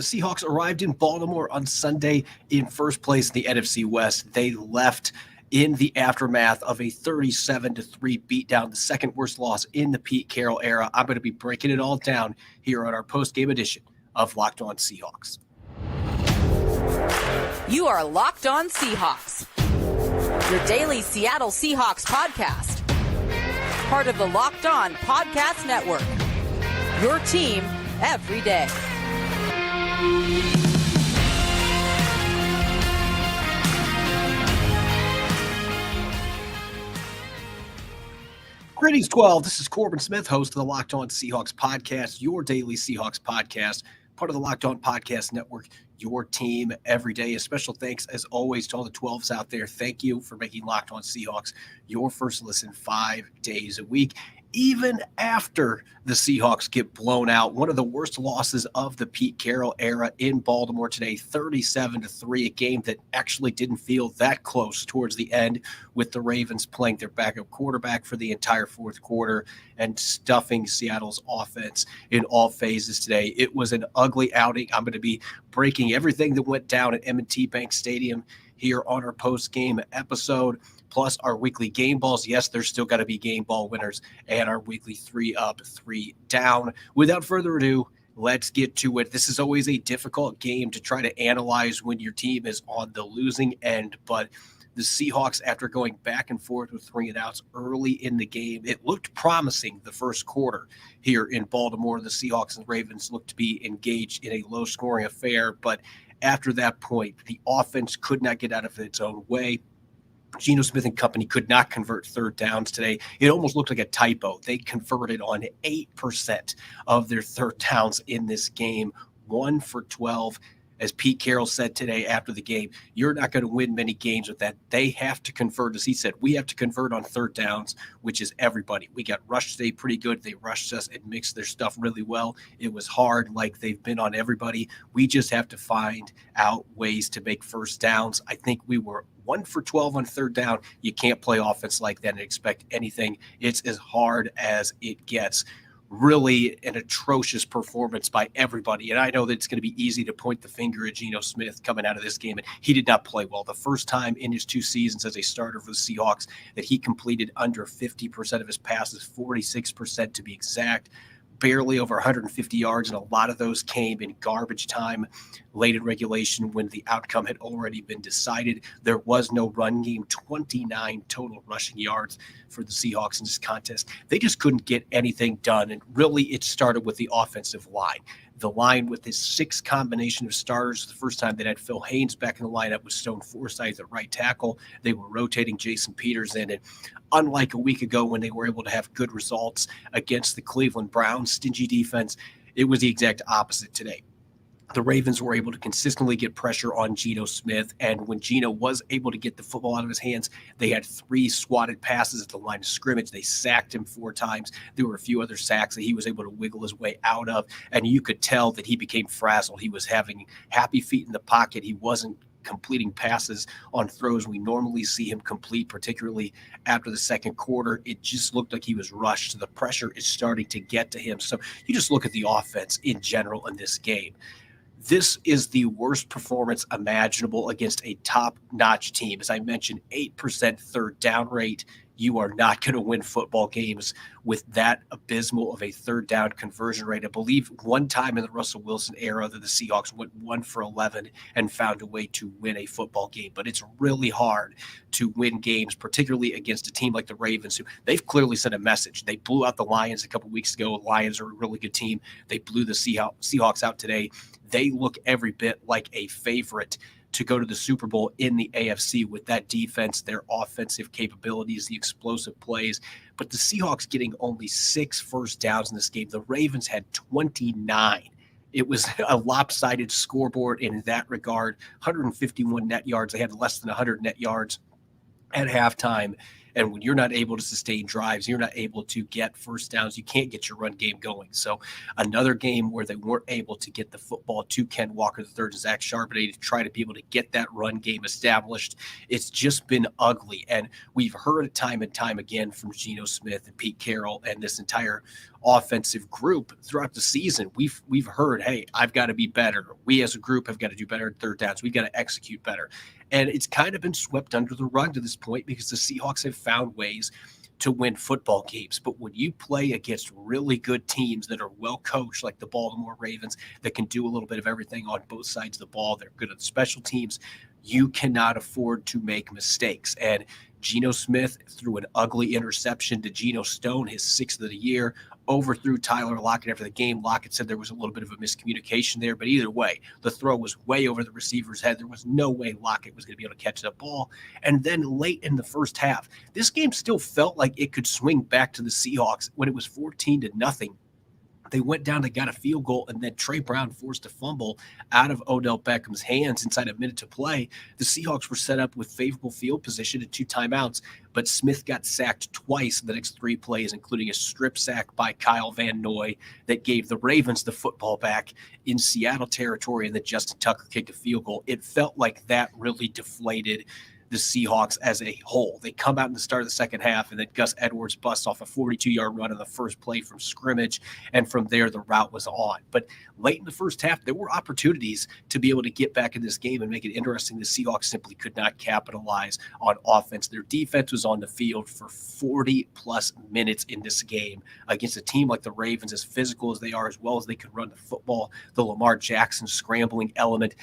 The Seahawks arrived in Baltimore on Sunday in first place in the NFC West. They left in the aftermath of a 37-3 beatdown, the second worst loss in the Pete Carroll era. I'm going to be breaking it all down here on our post-game edition of Locked On Seahawks. You are Locked On Seahawks, your daily Seattle Seahawks podcast. Part of the Locked On Podcast Network, your team every day. Greetings, 12. This is Corbin Smith, host of the Locked On Seahawks podcast, your daily Seahawks podcast, part of the Locked On Podcast Network, your team every day. A special thanks, as always, to all the 12s out there. Thank you for making Locked On Seahawks your first listen 5 days a week. Even after the Seahawks get blown out, one of the worst losses of the Pete Carroll era in Baltimore today, 37-3, a game that actually didn't feel that close towards the end, with the Ravens playing their backup quarterback for the entire fourth quarter and stuffing Seattle's offense in all phases today. It was an ugly outing. I'm going to be breaking everything that went down at M&T Bank Stadium here on our post-game episode, plus our weekly game balls. Yes, there's still got to be game ball winners, and our weekly 3 up, 3 down. Without further ado, let's get to it. This is always a difficult game to try to analyze when your team is on the losing end, but the Seahawks, after going back and forth with 3 and outs early in the game, it looked promising the first quarter here in Baltimore. The Seahawks and Ravens looked to be engaged in a low-scoring affair, but after that point, the offense could not get out of its own way. Geno Smith and company could not convert third downs today. It almost looked like a typo. They converted on 8% of their third downs in this game, 1 for 12. As Pete Carroll said today after the game, you're not going to win many games with that. They have to convert, as he said, we have to convert on third downs, which is everybody. We got rushed today pretty good. They rushed us and mixed their stuff really well. It was hard, like they've been on everybody. We just have to find out ways to make first downs. I think we were 1 for 12 on third down. You can't play offense like that and expect anything. It's as hard as it gets. Really an atrocious performance by everybody. And I know that it's going to be easy to point the finger at Geno Smith coming out of this game. And he did not play well. The first time in his 2 seasons as a starter for the Seahawks that he completed under 50% of his passes, 46% to be exact, barely over 150 yards, and a lot of those came in garbage time late in regulation when the outcome had already been decided. There was no run game, 29 total rushing yards for the Seahawks in this contest. They just couldn't get anything done, and really it started with the offensive line. The line with this 6 combination of starters, the first time they had Phil Haynes back in the lineup with Stone Forsythe at right tackle. They were rotating Jason Peters in, and unlike a week ago when they were able to have good results against the Cleveland Browns stingy defense, it was the exact opposite today. The Ravens were able to consistently get pressure on Geno Smith, and when Geno was able to get the football out of his hands, they had 3 swatted passes at the line of scrimmage. They sacked him 4 times. There were a few other sacks that he was able to wiggle his way out of, and you could tell that he became frazzled. He was having happy feet in the pocket. He wasn't completing passes on throws we normally see him complete, particularly after the second quarter. It just looked like he was rushed. So the pressure is starting to get to him. So you just look at the offense in general in this game. This is the worst performance imaginable against a top-notch team. As I mentioned, 8% third down rate. You are not going to win football games with that abysmal of a third down conversion rate. I believe one time in the Russell Wilson era that the Seahawks went 1 for 11 and found a way to win a football game. But it's really hard to win games, particularly against a team like the Ravens, who they've clearly sent a message. They blew out the Lions a couple weeks ago. Lions are a really good team. They blew the Seahawks out today. They look every bit like a favorite to go to the Super Bowl in the AFC with that defense, their offensive capabilities, the explosive plays. But the Seahawks getting only 6 first downs in this game. The Ravens had 29. It was a lopsided scoreboard in that regard. 151 net yards. They had less than 100 net yards at halftime. And when you're not able to sustain drives, you're not able to get first downs, you can't get your run game going. So another game where they weren't able to get the football to Ken Walker III and Zach Charbonnet to try to be able to get that run game established. It's just been ugly. And we've heard it time and time again from Geno Smith and Pete Carroll and this entire offensive group throughout the season. We've heard, hey, I've got to be better. We as a group have got to do better at third downs. We've got to execute better. And it's kind of been swept under the rug to this point because the Seahawks have found ways to win football games. But when you play against really good teams that are well coached, like the Baltimore Ravens, that can do a little bit of everything on both sides of the ball, they're good at special teams, you cannot afford to make mistakes. And Geno Smith threw an ugly interception to Geno Stone, his 6th of the year, overthrew Tyler Lockett after the game. Lockett said there was a little bit of a miscommunication there, but either way, the throw was way over the receiver's head. There was no way Lockett was going to be able to catch that ball. And then late in the first half, this game still felt like it could swing back to the Seahawks when it was 14-0. They went down, they got a field goal, and then Trey Brown forced a fumble out of Odell Beckham's hands inside a minute to play. The Seahawks were set up with favorable field position and 2 timeouts, but Smith got sacked twice in the next 3 plays, including a strip sack by Kyle Van Noy that gave the Ravens the football back in Seattle territory, and then Justin Tucker kicked a field goal. It felt like that really deflated the Seahawks as a whole. They come out in the start of the second half, and then Gus Edwards busts off a 42-yard run on the first play from scrimmage, and from there the route was on. But late in the first half, there were opportunities to be able to get back in this game and make it interesting. The Seahawks simply could not capitalize on offense. Their defense was on the field for 40-plus minutes in this game against a team like the Ravens, as physical as they are, as well as they could run the football. The Lamar Jackson scrambling element,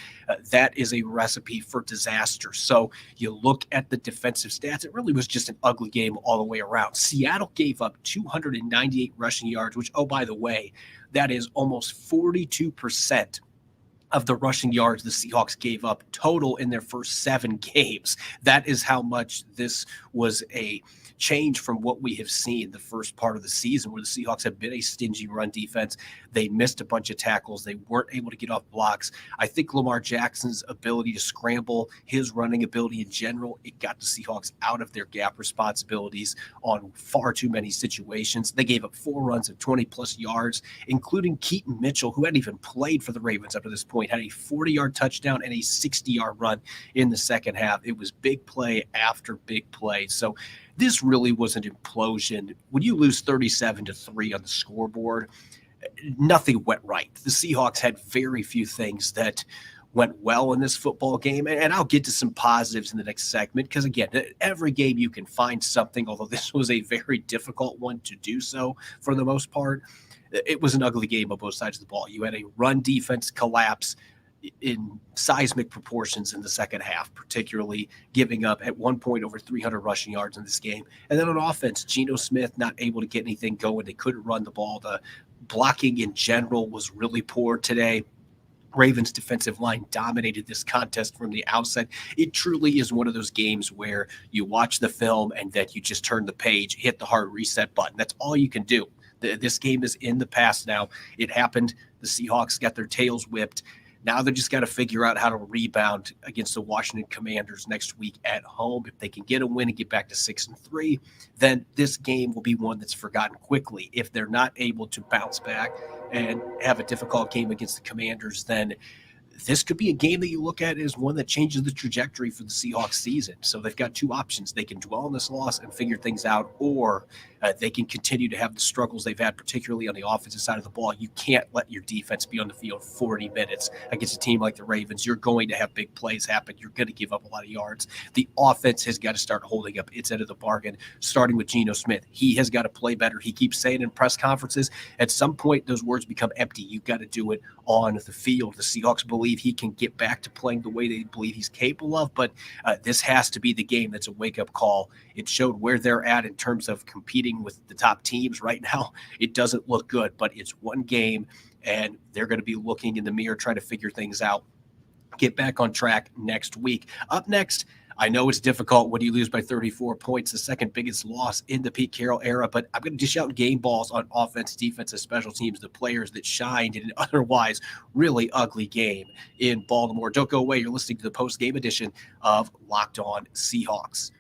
that is a recipe for disaster. So you look at the defensive stats, it really was just an ugly game all the way around. Seattle gave up 298 rushing yards, which, oh, by the way, that is almost 42% of the rushing yards the Seahawks gave up total in their first 7 games. That is how much this was a change from what we have seen the first part of the season, where the Seahawks have been a stingy run defense. They missed a bunch of tackles. They weren't able to get off blocks. I think Lamar Jackson's ability to scramble, his running ability in general, it got the Seahawks out of their gap responsibilities on far too many situations. They gave up 4 runs of 20-plus yards, including Keaton Mitchell, who hadn't even played for the Ravens up to this point, had a 40-yard touchdown and a 60-yard run in the second half. It was big play after big play. So this really was an implosion. When you lose 37-3 on the scoreboard, nothing went right. The Seahawks had very few things that went well in this football game. And I'll get to some positives in the next segment because, again, every game you can find something, although this was a very difficult one to do so for the most part. It was an ugly game on both sides of the ball. You had a run defense collapse in seismic proportions in the second half, particularly giving up at one point over 300 rushing yards in this game. And then on offense, Geno Smith not able to get anything going. They couldn't run the ball. The blocking in general was really poor today. Ravens defensive line dominated this contest from the outset. It truly is one of those games where you watch the film and that you just turn the page, hit the hard reset button. That's all you can do. This game is in the past now. It happened. The Seahawks got their tails whipped. Now they just got to figure out how to rebound against the Washington Commanders next week at home. If they can get a win and get back to 6-3, then this game will be one that's forgotten quickly. If they're not able to bounce back and have a difficult game against the Commanders, then this could be a game that you look at as one that changes the trajectory for the Seahawks season. So they've got 2 options. They can dwell on this loss and figure things out, or they can continue to have the struggles they've had, particularly on the offensive side of the ball. You can't let your defense be on the field 40 minutes against a team like the Ravens. You're going to have big plays happen. You're going to give up a lot of yards. The offense has got to start holding up its end of the bargain, starting with Geno Smith. He has got to play better. He keeps saying in press conferences, at some point those words become empty. You've got to do it on the field. The Seahawks believe he can get back to playing the way they believe he's capable of, but this has to be the game that's a wake-up call. It showed where they're at in terms of competing with the top teams right now. It doesn't look good, but it's one game, and they're going to be looking in the mirror, trying to figure things out, get back on track next week. Up next, I know it's difficult when you lose by 34 points, the second biggest loss in the Pete Carroll era, but I'm going to dish out game balls on offense, defense, and special teams, the players that shined in an otherwise really ugly game in Baltimore. Don't go away. You're listening to the post-game edition of Locked On Seahawks.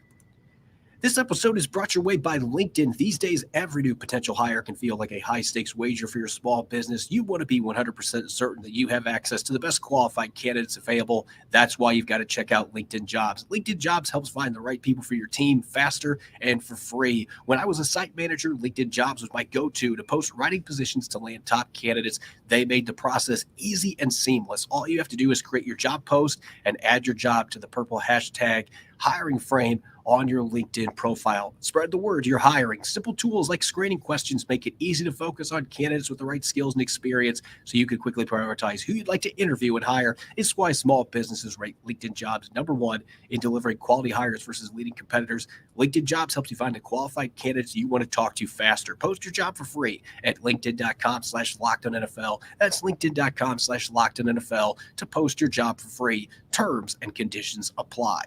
This episode is brought your way by LinkedIn. These days, every new potential hire can feel like a high-stakes wager for your small business. You want to be 100% certain that you have access to the best qualified candidates available. That's why you've got to check out LinkedIn Jobs. LinkedIn Jobs helps find the right people for your team faster and for free. When I was a site manager, LinkedIn Jobs was my go-to to post writing positions to land top candidates. They made the process easy and seamless. All you have to do is create your job post and add your job to the purple hashtag hiring frame on your LinkedIn profile. Spread the word you're hiring. Simple tools like screening questions make it easy to focus on candidates with the right skills and experience so you can quickly prioritize who you'd like to interview and hire. It's why small businesses rate LinkedIn Jobs #1 in delivering quality hires versus leading competitors. LinkedIn Jobs helps you find the qualified candidates you want to talk to faster. Post your job for free at linkedin.com/LockedOnNFL. That's linkedin.com/LockedOnNFL to post your job for free. Terms and conditions apply.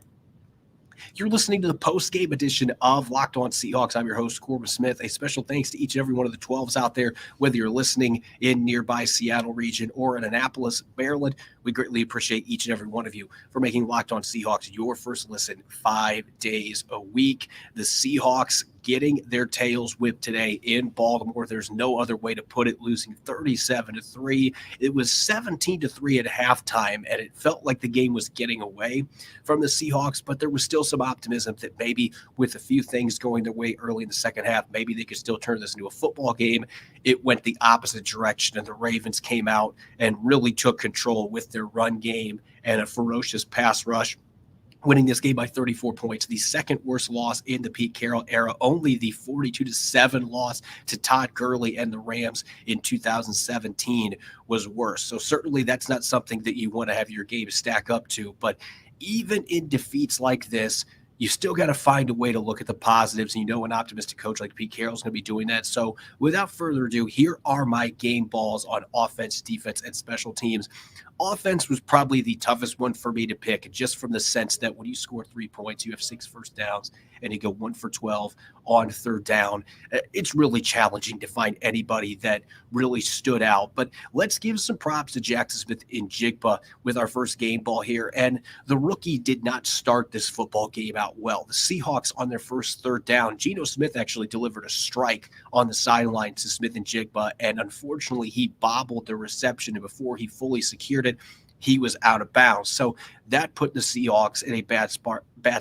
You're listening to the post-game edition of Locked On Seahawks. I'm your host, Corbin Smith. A special thanks to each and every one of the 12s out there, whether you're listening in nearby Seattle region or in Annapolis, Maryland. We greatly appreciate each and every one of you for making Locked On Seahawks your first listen 5 days a week. The Seahawks getting their tails whipped today in Baltimore. There's no other way to put it, losing 37-3. It was 17-3 at halftime, and it felt like the game was getting away from the Seahawks, but there was still some optimism that maybe with a few things going their way early in the second half, maybe they could still turn this into a football game. It went the opposite direction, and the Ravens came out and really took control with their run game and a ferocious pass rush, winning this game by 34 points, the second worst loss in the Pete Carroll era. Only the 42-7 loss to Todd Gurley and the Rams in 2017 was worse. So certainly that's not something that you want to have your game stack up to. But even in defeats like this, you still got to find a way to look at the positives. And you know an optimistic coach like Pete Carroll is going to be doing that. So without further ado, here are my game balls on offense, defense, and special teams. Offense was probably the toughest one for me to pick, just from the sense that when you score 3 points, you have 6 first downs, and you go 1 for 12 on third down. It's really challenging to find anybody that really stood out. But let's give some props to Jackson Smith in Jigba with our first game ball here. And the rookie did not start this football game out well. The Seahawks on their first third down, Geno Smith actually delivered a strike on the sideline to Smith and Jigba, and unfortunately he bobbled the reception, and before he fully secured it, he was out of bounds. So that put the Seahawks in a bad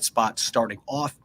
spot starting off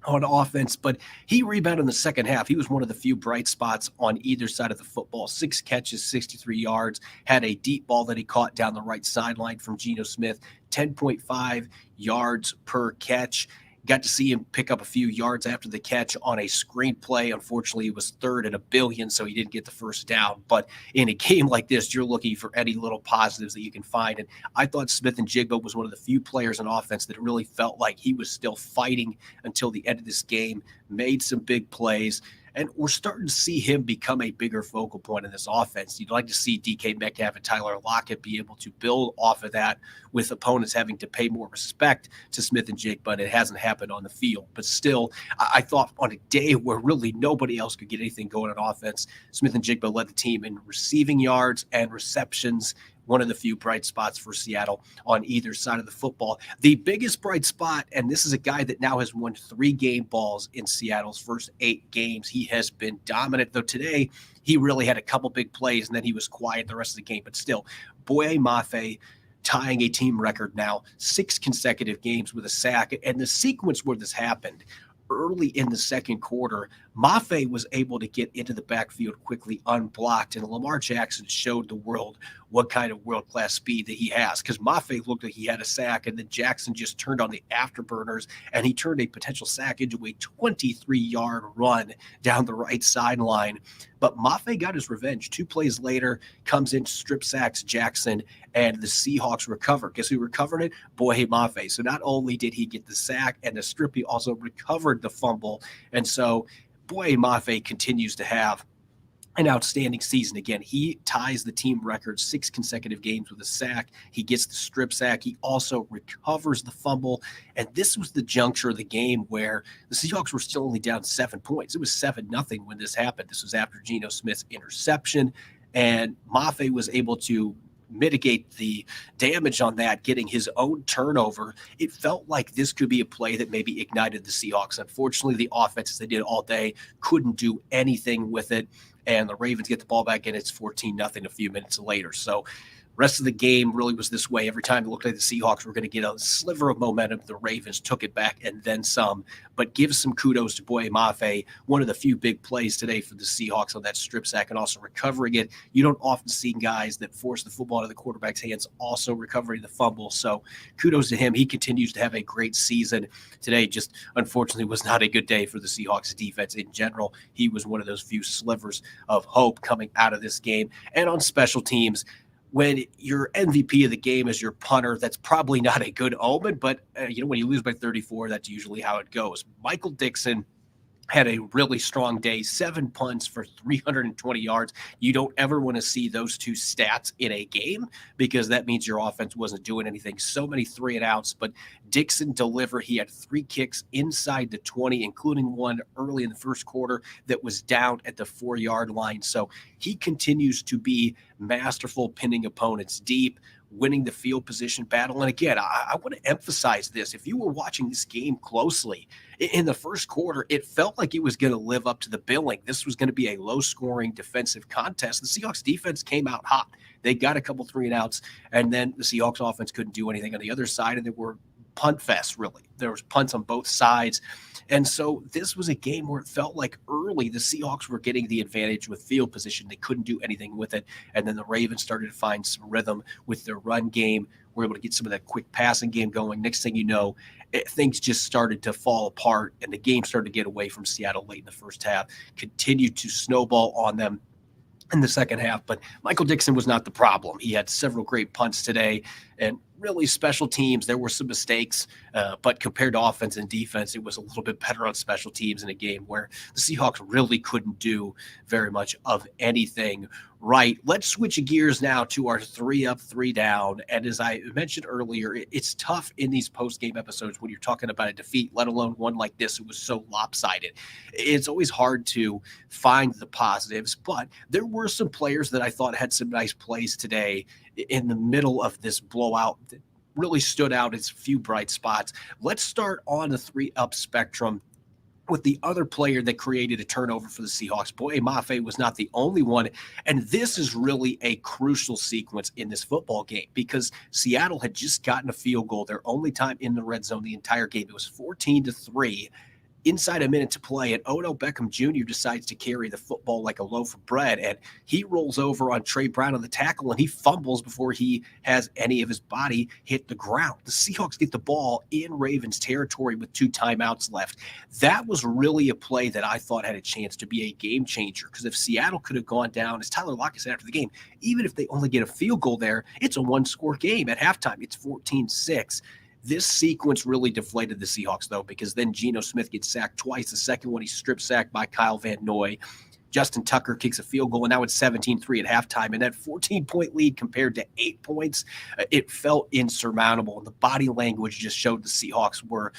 on offense, but he rebounded in the second half. He was one of the few bright spots on either side of the football. 6 catches, 63 yards, had a deep ball that he caught down the right sideline from Geno Smith, 10.5 yards per catch. Got to see him pick up a few yards after the catch on a screenplay. Unfortunately, it was 3rd and 1 billion, so he didn't get the first down. But in a game like this, you're looking for any little positives that you can find. And I thought Smith and Jigba was one of the few players on offense that really felt like he was still fighting until the end of this game, made some big plays. And we're starting to see him become a bigger focal point in this offense. You'd like to see DK Metcalf and Tyler Lockett be able to build off of that with opponents having to pay more respect to Smith and Jigba, but it hasn't happened on the field. But still, I thought on a day where really nobody else could get anything going on offense, Smith and Jigba led the team in receiving yards and receptions. One of the few bright spots for Seattle on either side of the football. The biggest bright spot, and this is a guy that now has won 3 game balls in Seattle's first 8 games. He has been dominant, though today he really had a couple big plays, and then he was quiet the rest of the game. But still, Boye Mafe tying a team record now, 6 consecutive games with a sack. And the sequence where this happened, early in the second quarter, Mafe was able to get into the backfield quickly unblocked, and Lamar Jackson showed the world what kind of world-class speed that he has, because Mafe looked like he had a sack, and then Jackson just turned on the afterburners, and he turned a potential sack into a 23-yard run down the right sideline. But Mafe got his revenge. 2 plays later, comes in, strip sacks Jackson, and the Seahawks recover. Guess who recovered it? Boye Mafe. So not only did he get the sack and the strip, he also recovered the fumble. And so Boye Mafe continues to have an outstanding season. Again, he ties the team record 6 consecutive games with a sack. He gets the strip sack. He also recovers the fumble. And this was the juncture of the game where the Seahawks were still only down 7 points. It was 7-0 when this happened. This was after Geno Smith's interception. And Mafe was able to mitigate the damage on that, getting his own turnover. It felt like this could be a play that maybe ignited the Seahawks. Unfortunately, the offense, as they did all day, couldn't do anything with it. And the Ravens get the ball back, and it's 14-0 a few minutes later. So rest of the game really was this way. Every time it looked like the Seahawks were going to get a sliver of momentum, the Ravens took it back and then some. But give some kudos to Boye Mafe, one of the few big plays today for the Seahawks on that strip sack and also recovering it. You don't often see guys that force the football into the quarterback's hands also recovering the fumble. So kudos to him. He continues to have a great season. Today just unfortunately was not a good day for the Seahawks defense in general. He was one of those few slivers of hope coming out of this game. And on special teams, when your MVP of the game is your punter, that's probably not a good omen, but when you lose by 34, that's usually how it goes. Michael Dickson had a really strong day, 7 punts for 320 yards. You don't ever want to see those two stats in a game because that means your offense wasn't doing anything. So many 3-and-outs, but Dickson delivered. He had 3 kicks inside the 20, including one early in the first quarter that was down at the 4-yard line. So he continues to be masterful pinning opponents deep, winning the field position battle. And again, I want to emphasize this. If you were watching this game closely, in the first quarter, it felt like it was going to live up to the billing. This was going to be a low-scoring defensive contest. The Seahawks defense came out hot. They got a couple 3-and-outs, and then the Seahawks offense couldn't do anything on the other side, and there were punt fest, really. There was punts on both sides. And so this was a game where it felt like early the Seahawks were getting the advantage with field position. They couldn't do anything with it. And then the Ravens started to find some rhythm with their run game. We're able to get some of that quick passing game going. Next thing you know, things just started to fall apart, and the game started to get away from Seattle late in the first half, continued to snowball on them in the second half. But Michael Dickson was not the problem. He had several great punts today, and really special teams, there were some mistakes, but compared to offense and defense, it was a little bit better on special teams in a game where the Seahawks really couldn't do very much of anything right. Let's switch gears now to our 3-up, 3-down. And as I mentioned earlier, it's tough in these post-game episodes when you're talking about a defeat, let alone one like this. It was so lopsided. It's always hard to find the positives, but there were some players that I thought had some nice plays today in the middle of this blowout that really stood out as a few bright spots. Let's start on the 3-up spectrum with the other player that created a turnover for the Seahawks. Boye Mafe was not the only one. And this is really a crucial sequence in this football game because Seattle had just gotten a field goal, their only time in the red zone the entire game. It was 14-3. Inside a minute to play, and Odell Beckham Jr. decides to carry the football like a loaf of bread, and he rolls over on Trey Brown on the tackle, and he fumbles before he has any of his body hit the ground. The Seahawks get the ball in Ravens territory with 2 timeouts left. That was really a play that I thought had a chance to be a game changer, because if Seattle could have gone down, as Tyler Lockett said after the game, even if they only get a field goal there, it's a 1-score game at halftime. It's 14-6. This sequence really deflated the Seahawks, though, because then Geno Smith gets sacked twice. The second one, he's strip sacked by Kyle Van Noy. Justin Tucker kicks a field goal, and now it's 17-3 at halftime. And that 14-point lead compared to 8 points, it felt insurmountable. And the body language just showed the Seahawks were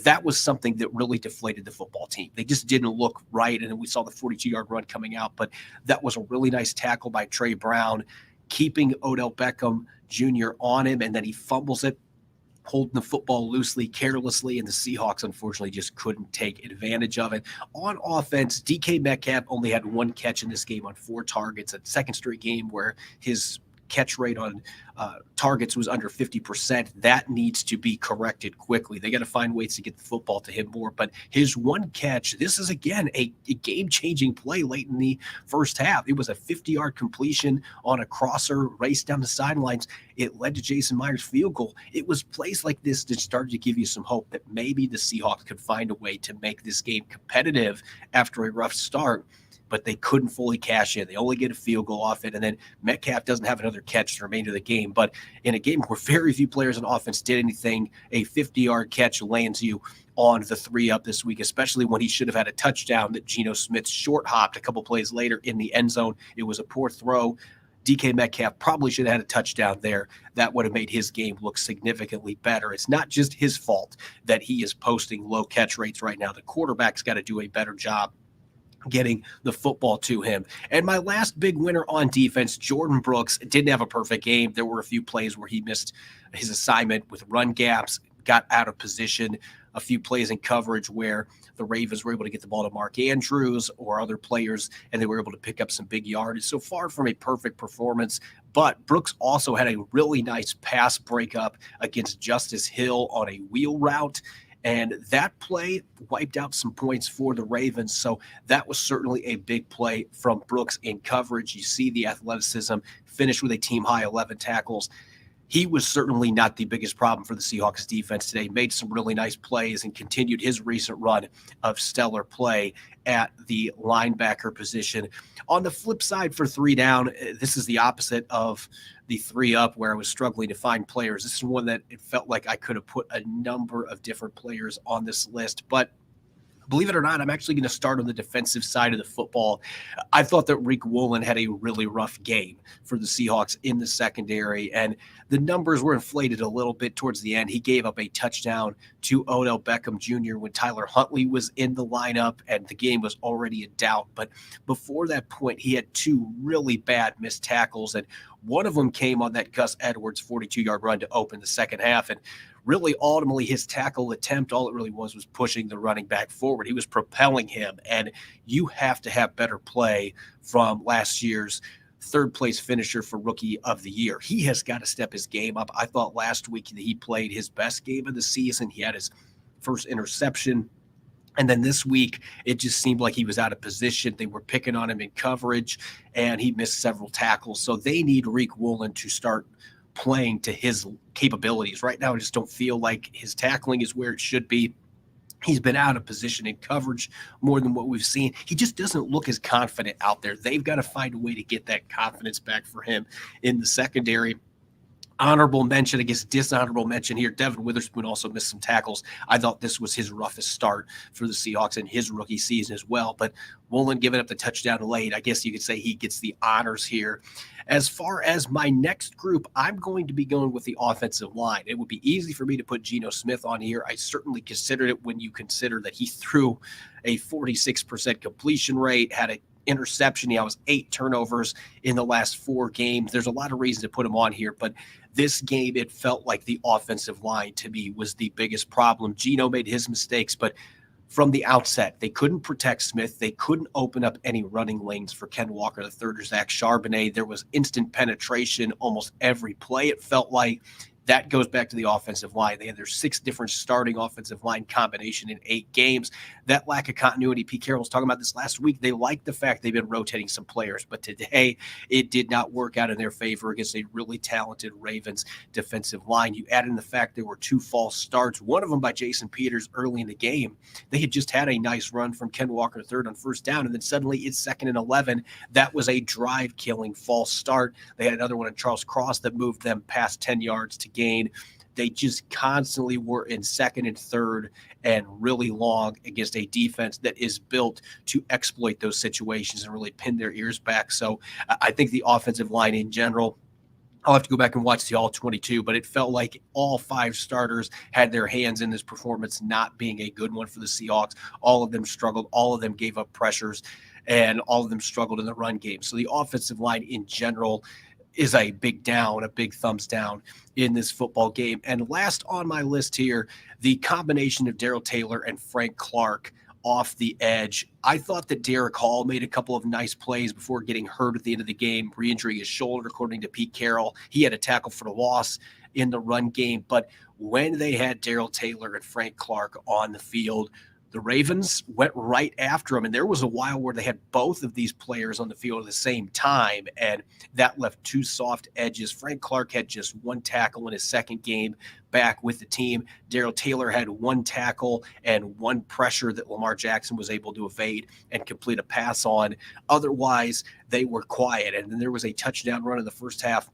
that was something that really deflated the football team. They just didn't look right, and then we saw the 42-yard run coming out. But that was a really nice tackle by Trey Brown, keeping Odell Beckham Jr. on him, and then he fumbles it, holding the football loosely, carelessly, and the Seahawks unfortunately just couldn't take advantage of it. On offense, DK Metcalf only had 1 catch in this game on 4 targets, a second straight game where his catch rate on targets was under 50%. That needs to be corrected quickly. They got to find ways to get the football to him more. But his 1 catch, this is, again, a game-changing play late in the first half. It was a 50-yard completion on a crosser, race down the sidelines. It led to Jason Myers' field goal. It was plays like this that started to give you some hope that maybe the Seahawks could find a way to make this game competitive after a rough start. But they couldn't fully cash in. They only get a field goal off it, and then Metcalf doesn't have another catch the remainder of the game. But in a game where very few players on offense did anything, a 50-yard catch lands you on the 3-up this week, especially when he should have had a touchdown that Geno Smith short-hopped a couple plays later in the end zone. It was a poor throw. DK Metcalf probably should have had a touchdown there. That would have made his game look significantly better. It's not just his fault that he is posting low catch rates right now. The quarterback's got to do a better job getting the football to him. And my last big winner on defense, Jordan Brooks, didn't have a perfect game. There were a few plays where he missed his assignment with run gaps, got out of position, a few plays in coverage where the Ravens were able to get the ball to Mark Andrews or other players, and they were able to pick up some big yardage. So far from a perfect performance, but Brooks also had a really nice pass breakup against Justice Hill on a wheel route. And that play wiped out some points for the Ravens. So that was certainly a big play from Brooks in coverage. You see the athleticism, finished with a team high 11 tackles. He was certainly not the biggest problem for the Seahawks defense today. Made some really nice plays and continued his recent run of stellar play at the linebacker position. On the flip side for 3 down, this is the opposite of the 3 up where I was struggling to find players. This is one that it felt like I could have put a number of different players on this list, but believe it or not, I'm actually going to start on the defensive side of the football. I thought that Riq Woolen had a really rough game for the Seahawks in the secondary, and the numbers were inflated a little bit towards the end. He gave up a touchdown to Odell Beckham Jr. when Tyler Huntley was in the lineup, and the game was already in doubt. But before that point, he had 2 really bad missed tackles, and one of them came on that Gus Edwards 42-yard run to open the second half. And really, ultimately, his tackle attempt, all it really was pushing the running back forward. He was propelling him, and you have to have better play from last year's third-place finisher for Rookie of the Year. He has got to step his game up. I thought last week that he played his best game of the season. He had his first interception. And then this week, it just seemed like he was out of position. They were picking on him in coverage, and he missed several tackles. So they need Riq Woolen to start playing to his capabilities. Right now, I just don't feel like his tackling is where it should be. He's been out of position in coverage more than what we've seen. He just doesn't look as confident out there. They've got to find a way to get that confidence back for him in the secondary. Honorable mention, I guess dishonorable mention here. Devin Witherspoon also missed some tackles. I thought this was his roughest start for the Seahawks in his rookie season as well. But Woolen giving up the touchdown late, I guess you could say he gets the honors here. As far as my next group, I'm going to be going with the offensive line. It would be easy for me to put Geno Smith on here. I certainly considered it when you consider that he threw a 46% completion rate, had an interception. He has 8 turnovers in the last 4 games. There's a lot of reasons to put him on here, but this game, it felt like the offensive line to me was the biggest problem. Geno made his mistakes, but from the outset, they couldn't protect Smith. They couldn't open up any running lanes for Ken Walker III or Zach Charbonnet. There was instant penetration almost every play, it felt like. That goes back to the offensive line. They had their 6 different starting offensive line combination in 8 games. That lack of continuity, Pete Carroll was talking about this last week. They like the fact they've been rotating some players, but today it did not work out in their favor against a really talented Ravens defensive line. You add in the fact there were 2 false starts, one of them by Jason Peters early in the game. They had just had a nice run from Ken Walker III on first down, and then suddenly it's 2nd and 11. That was a drive-killing false start. They had another one on Charles Cross that moved them past 10 yards to gain. They just constantly were in 2nd and 3rd and really long against a defense that is built to exploit those situations and really pin their ears back. So I think the offensive line in general, I'll have to go back and watch the all 22, but it felt like all 5 starters had their hands in this performance not being a good one for the Seahawks. All of them struggled. All of them gave up pressures, and all of them struggled in the run game. So the offensive line in general is a big down, a big thumbs down in this football game. And last on my list here, the combination of Darrell Taylor and Frank Clark off the edge. I thought that Derek Hall made a couple of nice plays before getting hurt at the end of the game, re-injuring his shoulder, according to Pete Carroll. He had a tackle for the loss in the run game. But when they had Darrell Taylor and Frank Clark on the field, the Ravens went right after him, and there was a while where they had both of these players on the field at the same time, and that left 2 soft edges. Frank Clark had just 1 tackle in his 2nd game back with the team. Darrell Taylor had 1 tackle and 1 pressure that Lamar Jackson was able to evade and complete a pass on. Otherwise, they were quiet, and then there was a touchdown run in the first half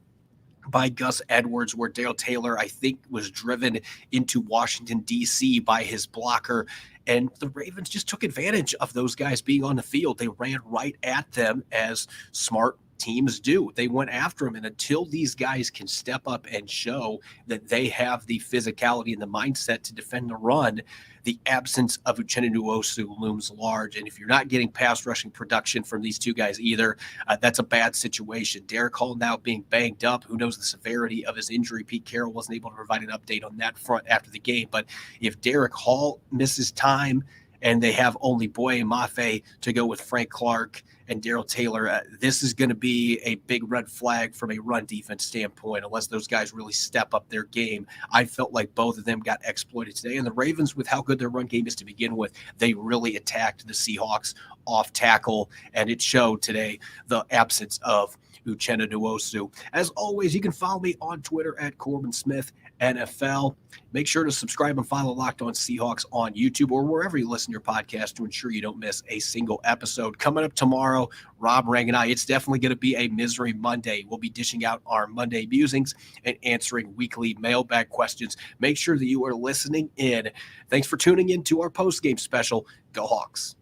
by Gus Edwards, where Darrell Taylor, I think, was driven into Washington, D.C. by his blocker. And the Ravens just took advantage of those guys being on the field. They ran right at them as smart teams do. They went after him, and until these guys can step up and show that they have the physicality and the mindset to defend the run, the absence of Uchenna Nwosu looms large. And if you're not getting pass rushing production from these two guys either, that's a bad situation. Derek Hall now being banged up. Who knows the severity of his injury? Pete Carroll wasn't able to provide an update on that front after the game. But if Derek Hall misses time and they have only Boye Mafe to go with Frank Clark and Darrell Taylor, this is going to be a big red flag from a run defense standpoint, unless those guys really step up their game. I felt like both of them got exploited today. And the Ravens, with how good their run game is to begin with, they really attacked the Seahawks off tackle, and it showed today, the absence of Uchenna Nwosu. As always, you can follow me on Twitter at Corbin Smith NFL. Make sure to subscribe and follow Locked On Seahawks on YouTube or wherever you listen to your podcast to ensure you don't miss a single episode. Coming up tomorrow, Rob Rang and I, it's definitely going to be a Misery Monday. We'll be dishing out our Monday musings and answering weekly mailbag questions. Make sure that you are listening in. Thanks for tuning in to our post-game special. Go Hawks.